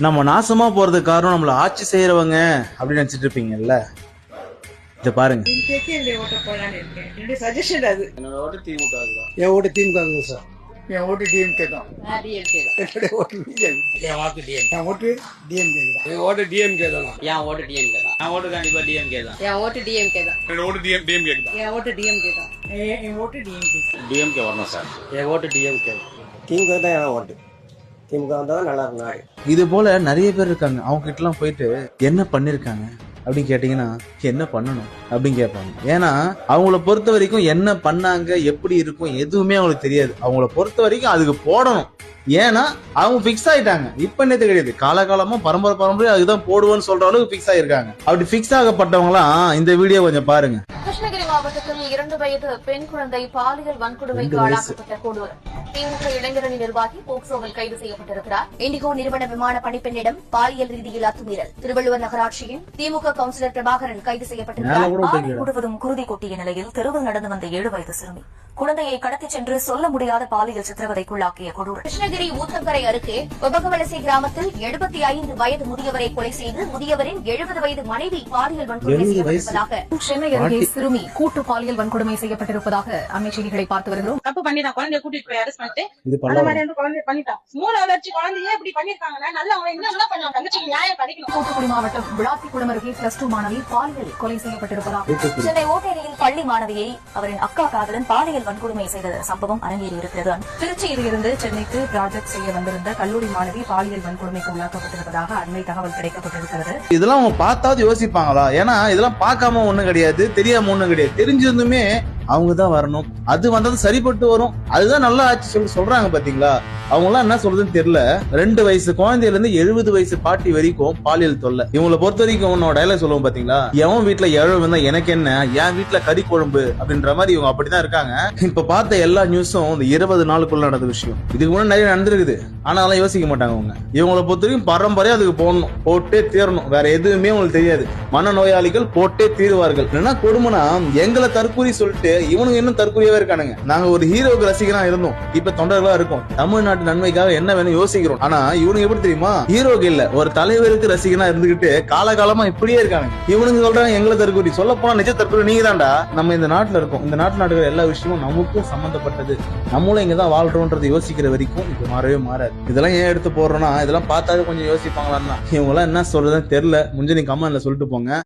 நம்ம நாசமா போறதுக்கு காரணம் நம்மள ஆட்சி செய்யறவங்க அப்படின்னு நினைச்சிட்டு இருப்பீங்கல்ல, இத பாருங்க. என்னோட சஜஷன் அது. என்னோட ஓட்டு திமுக தான். என் ஓட்டு திமுக சார். என் ஓட்டு டிஎம்கே தான். என்னுடைய ஓட்டு பிஜேபி. என் வாக்கு டிஎம்கே. என் ஓட்டு டிஎம்கே தான். என் ஓட்டு டிஎம்கே தான். என் ஓட்டு டிஎம்கே தான். என் ஓட்டு கண்டிப்பா டிஎம்கே தான். என் ஓட்டு டிஎம்கே தான். என்னோட ஓட்டு டிஎம்கே தான். என் ஓட்டு டிஎம்கே தான். என் ஓட்டு டிஎம்கே. டிஎம்கே வரணும் சார். என் ஓட்டு டிஎம்கே. திமுக தான் என் ஓட்டு. திமுக வந்தா நல்லா இருக்கும். இது போல நிறைய பேர் இருக்காங்க. அவங்க கிட்ட எல்லாம் போயிட்டு என்ன பண்ணிருக்காங்க அப்படின்னு கேட்டீங்கன்னா என்ன பண்ணணும் அப்படின்னு கேட்பாங்க. ஏன்னா அவங்கள பொறுத்த வரைக்கும் என்ன பண்ணாங்க, எப்படி இருக்கும் எதுவுமே அவங்களுக்கு தெரியாது. அவங்கள பொறுத்த வரைக்கும் அதுக்கு போடணும். ஏன்னா அவங்க பிக்ஸ் ஆயிட்டாங்க. இப்ப நேத்து கிடையாது, காலகாலமா பரம்பரை அதுதான் போடுவோன்னு சொல்ற அளவுக்கு பிக்ஸ் ஆயிருக்காங்க. அப்படி பிக்ஸ் ஆகப்பட்டவங்களாம் இந்த வீடியோ கொஞ்சம் பாருங்க. கிருஷ்ணகிரி மாவட்டத்தில் 2 வயது பெண் குழந்தை பாலியல் வன்கொடுமைக்கு ஆளாக்கப்பட்ட கொடூரம். திமுக இளைஞரணி நிர்வாகி போக்சோவில் கைது செய்யப்பட்டிருக்கிறார். இண்டிகோ நிறுவன விமான பணிப்பெண்ணிடம் பாலியல் ரீதியில் அத்துமீறல். திருவள்ளுவர் நகராட்சியின் திமுக கவுன்சிலர் பிரபாகரன் கைது செய்யப்பட்டிருக்கிறார். முழுவதும் குருதி கொட்டிய நிலையில் தெருவில் நடந்து வந்த 7 வயது சிறுமி குழந்தையை கடத்திச் சென்று சொல்ல முடியாத பாலியல் சித்திரவதைக்குள்ளாக்கிய கொடூரம். கிருஷ்ணகிரி ஊத்தங்கரை அருகே உபகவலசி கிராமத்தில் 75 வயது முதியவரை கொலை செய்து முதியவரின் 70 வயது மனைவி பாலியல் வன்கொடுமை செய்யப்பட்டிருப்பதாக சென்னை அருகே சிறுமி கூட்டு பாலியல் வன்கொடுமை செய்யப்பட்டிருப்பதாக அண்மை செய்திகளை பார்த்து வருகிறோம். தப்பு பண்ணிட்டான், குழந்தைய கூட்டிட்டு போய் அரெஸ்ட் பண்ணிட்டு இது அந்த மாதிரி வந்து குழந்தைய பண்ணிட்டான். மூணு வளர்ச்சி குழந்தைய இப்படி பண்ணிருக்காங்கன்னா நல்லா அவங்க என்ன பண்ணாங்க, தங்கச்சிக்கு நியாயம் கிடைக்கணும். தூத்துக்குடி மாவட்டம் விளாத்திக்குளம் அருகே +2 மாணவி பாலியல் கொலை செய்யப்பட்டிருப்பதாக சென்னை ஓட்டேரியில் பள்ளி மாணவியை அவரின் அக்கா காதலன் பாலியல் வன்கொடுமை செய்த சம்பவம் அரங்கேறியிருக்கிறது. திருச்சியில் இருந்து சென்னைக்கு ப்ராஜெக்ட் செய்ய வந்திருந்த கல்லூரி மாணவி பாலியல் வன்கொடுமைக்கு உள்ளாக்கப்பட்டிருப்பதாக அண்மை தகவல் கிடைக்கப்பட்டிருக்கிறது. இதெல்லாம் அவங்க பார்த்தாவது யோசிப்பாங்களா? ஏன்னா இதெல்லாம் பார்க்காம ஒண்ணும் கிடையாது, தெரியாம ஒண்ணும் கிடையாது. தெரிஞ்சிருந்துமே அவங்கதான் வரணும். அது வந்தது சரிப்பட்டு வரும். அதுதான் நல்லா ஆச்சு சொல்றாங்க பாத்தீங்களா? அவங்க எல்லாம் என்ன சொல்றதுன்னு தெரியல. 2 வயசு குழந்தையில இருந்து 70 வயசு பாட்டி வரைக்கும் பாலியல் தொல்லை. இவங்களை பொறுத்த வரைக்கும் உன்னோட டைலாக் சொல்லுவோம் பாத்தீங்களா, எவன் வீட்டுல எழவு வந்தா எனக்கு என்ன, என் வீட்டுல கறி குழம்பு அப்படின்ற மாதிரி இவங்க அப்படிதான் இருக்காங்க. இப்ப பார்த்த எல்லா நியூஸும் இந்த 20 நாளுக்குள்ள நடந்த விஷயம். இதுக்கு முன்னாடி நிறைய நடந்திருக்குது. ஆனா அதெல்லாம் யோசிக்க மாட்டாங்க அவங்க. இவங்களை பொறுத்த வரைக்கும் பரம்பரையா அதுக்கு போடணும், போட்டே தீரணும். வேற எதுவுமே உங்களுக்கு தெரியாது. மனநோயாளிகள் போட்டே தீருவார்கள். என்ன கொடுமைனா, எங்களை தற்கூரி சொல்லிட்டு இவனுங்க இன்னும் தற்கொலையாவே இருக்கானுங்க. நாங்க ஒரு ஹீரோக்கு ரசிகரா இருந்தோம், இப்ப தொண்டர்களா இருக்கோம். தமிழ்நாட்டு நன்மைக்காக என்ன வேணும் யோசிக்கிறோம். ஆனா இவனுக்கு எப்படி தெரியுமா, ஹீரோக்கு இல்ல ஒரு தலைவருக்கு ரசிகனா இருந்துகிட்டு காலகாலமா இப்படியே இருக்கானுங்க. இவனுங்க சொல்றாங்க எங்களை தற்கொலை. சொல்ல போனா நிஜ தற்கொலை நீங்க தான்டா. நம்ம இந்த நாட்டுல இருக்கோம். இந்த நாட்டுல நடக்கிற எல்லா விஷயமும் நமக்கும் சம்பந்தப்பட்டது. நம்மளும் இங்கதான் வாழ்றோம்ன்றது யோசிக்கிற வரைக்கும் இது மாறவே மாறாது. இதெல்லாம் ஏன் எடுத்து போடுறோம்னா, இதெல்லாம் பார்த்தாலே கொஞ்சம் யோசிப்பாங்களான்னா. இவங்க எல்லாம் என்ன சொல்றதுன்னு தெரியல. முடிஞ்ச நீ கமெண்ட்ல சொல்லிட்டு போங்க.